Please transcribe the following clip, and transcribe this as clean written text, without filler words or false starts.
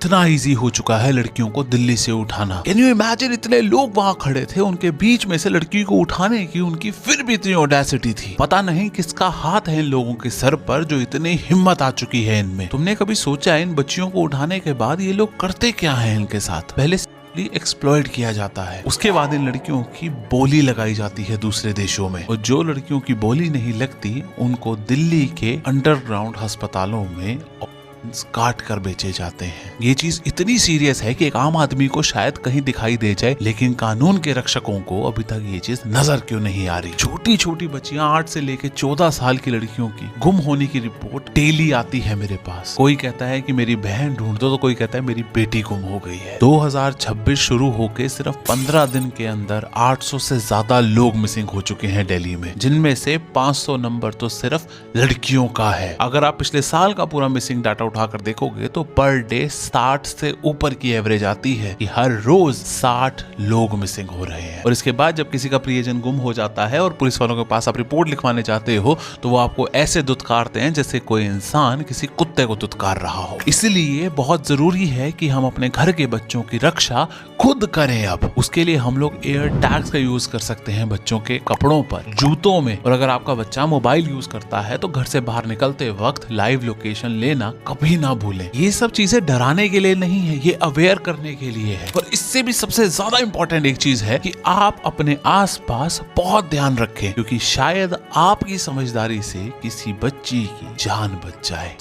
इतना इजी हो चुका है लड़कियों को दिल्ली से उठाना। कैन यू इमेजिन, इतने लोग वहां खड़े थे, उनके बीच में से लड़की को उठाने की उनकी फिर भी इतनी ऑडेसिटी थी। पता नहीं किसका हाथ है इन लोगों के सर पर जो इतनी हिम्मत आ चुकी है इनमें। तुमने कभी सोचा इन बच्चियों को उठाने के बाद ये लोग करते क्या है इनके साथ? पहले एक्सप्लॉइट किया जाता है, उसके बाद इन लड़कियों की बोली लगाई जाती है दूसरे देशों में, और जो लड़कियों की बोली नहीं लगती उनको दिल्ली के अंडरग्राउंड अस्पतालों में काट कर बेचे जाते हैं। ये चीज इतनी सीरियस है कि एक आम आदमी को शायद कहीं दिखाई दे जाए, लेकिन कानून के रक्षकों को अभी तक ये चीज नजर क्यों नहीं आ रही। छोटी छोटी बच्चियां 8 से लेकर 14 साल की लड़कियों की गुम होने की रिपोर्ट डेली आती है मेरे पास। कोई कहता है कि मेरी बहन ढूंढ दो, तो कोई कहता है मेरी बेटी गुम हो गई है। 2026 शुरू होके सिर्फ 15 दिन के अंदर 800 से ज्यादा लोग मिसिंग हो चुके हैं दिल्ली में, जिनमें से 500 नंबर तो सिर्फ लड़कियों का है। अगर आप पिछले साल का पूरा मिसिंग डाटा उठाकर देखोगे तो पर डे 60 से ऊपर की एवरेज आती है कि हर रोज 60 लोग मिसिंग हो रहे हैं। और इसके बाद जब किसी का प्रियजन गुम हो जाता है और पुलिस वालों के पास आप रिपोर्ट लिखवाने जाते हो तो वो आपको ऐसे दुत्कारते हैं जैसे कोई इंसान किसी कुत्ते को दुत्कार रहा हो। इसलिए बहुत जरूरी है कि हम अपने घर के बच्चों की रक्षा खुद करें। अब उसके लिए हम लोग एयर टैग्स का यूज कर सकते हैं बच्चों के कपड़ों पर, जूतों में, और अगर आपका बच्चा मोबाइल यूज करता है तो घर से बाहर निकलते वक्त लाइव लोकेशन लेना कभी ना भूलें। ये सब चीजें डराने के लिए नहीं है, ये अवेयर करने के लिए है। और इससे भी सबसे ज्यादा इंपॉर्टेंट एक चीज है कि आप अपने आसपास बहुत ध्यान रखें, क्योंकि शायद आपकी समझदारी से किसी बच्ची की जान बच जाए।